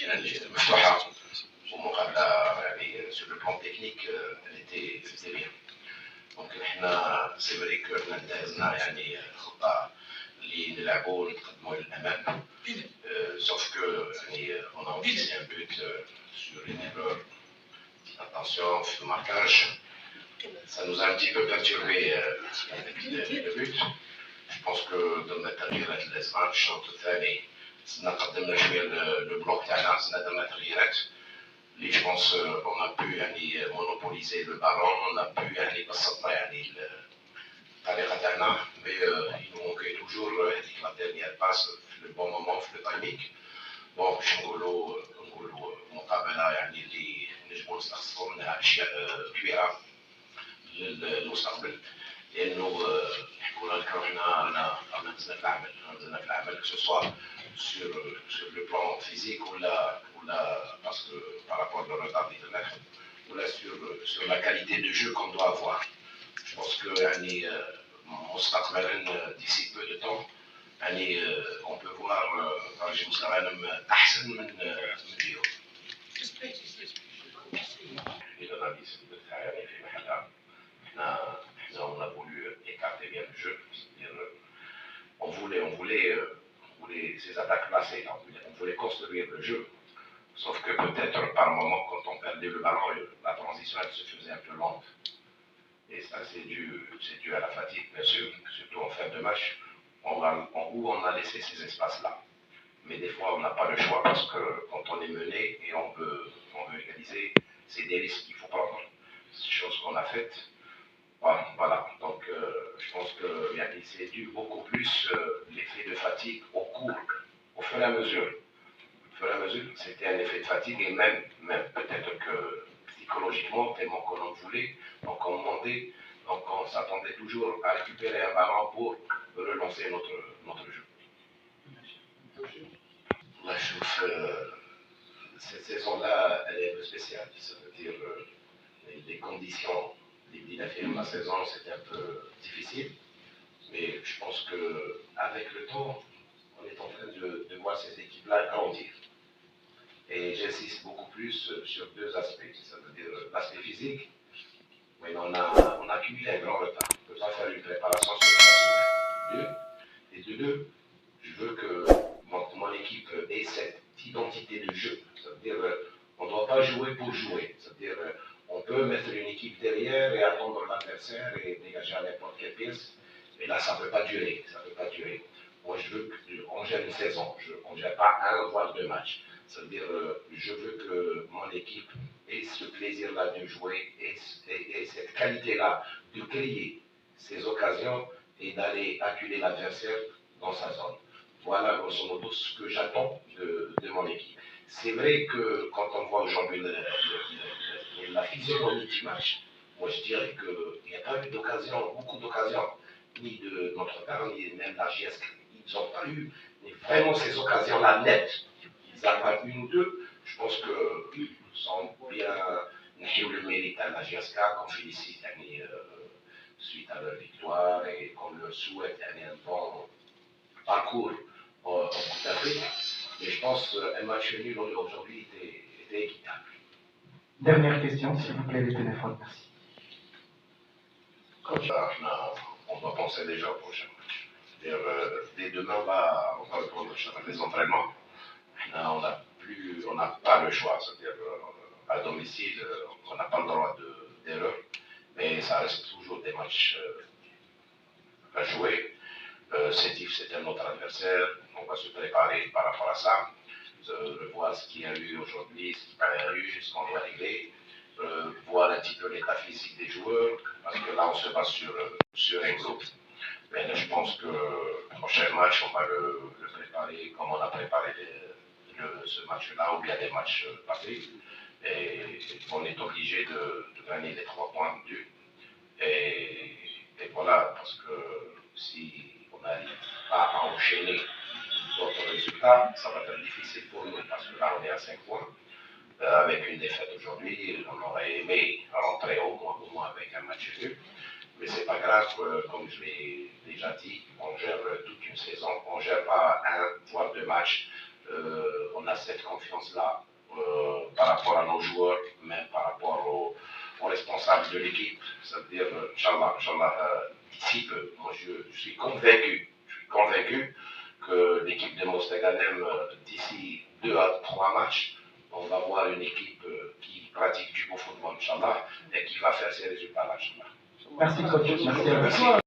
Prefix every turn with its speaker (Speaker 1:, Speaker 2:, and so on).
Speaker 1: يعني مفتوحه ومقابله يعني sur le plan technique elle était bien. دونك احنا سي فري كو حنا دازنا يعني خطه اللي نلعبوا ونتقدموا للامام sauf que يعني on a encaissé un but sur une erreur d'attention في الماركاج. Ça nous a un petit peu perturbé avec le but. Je pense que ضمن التغييرات اللي صارت الشوط الثاني صرنا قدمنا شويه لو بلوك تاعنا صرنا درنا تغييرات اللي جو بونس اون ا بو يعني مونوبوليزي لو بالون اون ا بو يعني بسطنا يعني الطريقه تاعنا مي il manquait toujours هذيك لا ديرنيير باس في لو بون مومون في لو تايمينغ. بون باش نقولوا مقابله يعني اللي نجموا نستخلصوا منها اشياء كبيره للمستقبل لانه نحكوا لك روحنا نزلنا في العمل que ce soit sur le plan physique ou parce que par rapport au retard des fenêtres ou là sur la qualité de jeu qu'on doit avoir. Je pense que يعني مستقبلا d'ici peu de temps يعني on peut voir رجل مستقبلا احسن من اليوم. الاناليز بتاعي في محلها. احنا on a voulu écarter bien le jeu, c'est-à-dire on voulait ces attaques placées, on voulait construire le jeu, sauf que peut-être par moment quand on perdait le ballon, la transition elle se faisait un peu lente. Et ça c'est dû à la fatigue bien sûr, surtout en fin de match, où on a laissé ces espaces-là. Mais des fois on n'a pas le choix parce que quand on est mené et on veut égaliser, c'est des risques qu'il faut prendre, c'est des choses qu'on a faites. Voilà, donc je pense que c'est dû beaucoup plus l'effet de fatigue au fur et à mesure. Au fur et à mesure, c'était un effet de fatigue et même peut-être que psychologiquement, tellement qu'on en voulait, donc on demandait, donc on s'attendait toujours à récupérer un ballon pour relancer notre jeu. Moi, je trouve cette saison-là, elle est un peu spéciale, ça veut dire les conditions. La fin de la saison, c'était un peu difficile, mais je pense qu'avec le temps, on est en train de voir ces équipes-là grandir. Et j'insiste beaucoup plus sur deux aspects, ça veut dire l'aspect physique. Oui, on a accumulé un grand retard. On ne peut pas faire une préparation sur 3 semaines. Et de deux, je veux que mon équipe ait cette identité de jeu. Ça veut dire on ne doit pas jouer pour jouer. Ça veut dire on peut mettre une équipe derrière et attendre l'adversaire et dégager à n'importe quelle pièce. Mais là, ça ne peut pas durer. Ça peut pas durer. Moi, je veux qu'on gère une saison. On ne gère pas un, voire 2 matchs. Ça veut dire je veux que mon équipe ait ce plaisir-là de jouer et cette qualité-là de créer ces occasions et d'aller acculer l'adversaire dans sa zone. Voilà grosso modo ce que j'attends de mon équipe. C'est vrai que quand on voit aujourd'hui la physionomie du match, moi je dirais qu'il n'y a pas eu d'occasion, beaucoup d'occasions, ni de notre part, ni même la GSK. Ils n'ont pas eu vraiment ces occasions-là nettes. Ils n'ont pas une ou deux. Je pense qu'ils sont bien le mérite à la GSK, qu'on félicite suite à leur victoire et qu'on leur souhaite un bon parcours en Coupe d'Afrique. Mais je pense qu'un match nul aujourd'hui était équitable.
Speaker 2: Dernière question, s'il vous plaît, les téléphones. Merci.
Speaker 1: On doit penser déjà au prochain match. C'est-à-dire, dès demain, on va reprendre les entraînements. On n'a pas le choix. C'est-à-dire, à domicile, on n'a pas le droit d'erreur. Mais ça reste toujours des matchs à jouer. Sétif, c'est un autre adversaire. On va se préparer par rapport à ça. Revoir ce qu'il y a eu aujourd'hui, ce qu'il n'y a pas eu, ce qu'on doit régler. Voir un petit peu l'état physique des joueurs, parce que là on se base sur un groupe. Mais là, je pense que le prochain match, on va le préparer comme on a préparé ce match-là, ou bien des matchs passés. Et on est obligé de gagner les 3 points dus. Et voilà, parce que si on n'arrive pas à enchaîner d'autres résultats, ça va être difficile pour nous, parce que là on est à 5 points. Avec une défaite aujourd'hui, on aurait aimé rentrer au moins avec un match nul. Mais c'est pas grave, comme je l'ai déjà dit, on gère toute une saison, on ne gère pas un voire 2 matchs. On a cette confiance-là par rapport à nos joueurs, même par rapport aux responsables de l'équipe. C'est-à-dire, Inch'Allah, d'ici peu, moi je suis convaincu que l'équipe de Mostaganem, d'ici 2 à 3 matchs, on va voir une équipe qui pratique du beau football, Inch'Allah, et qui va faire ces résultats-là, Inch'Allah.
Speaker 2: Merci, coach. Merci à vous.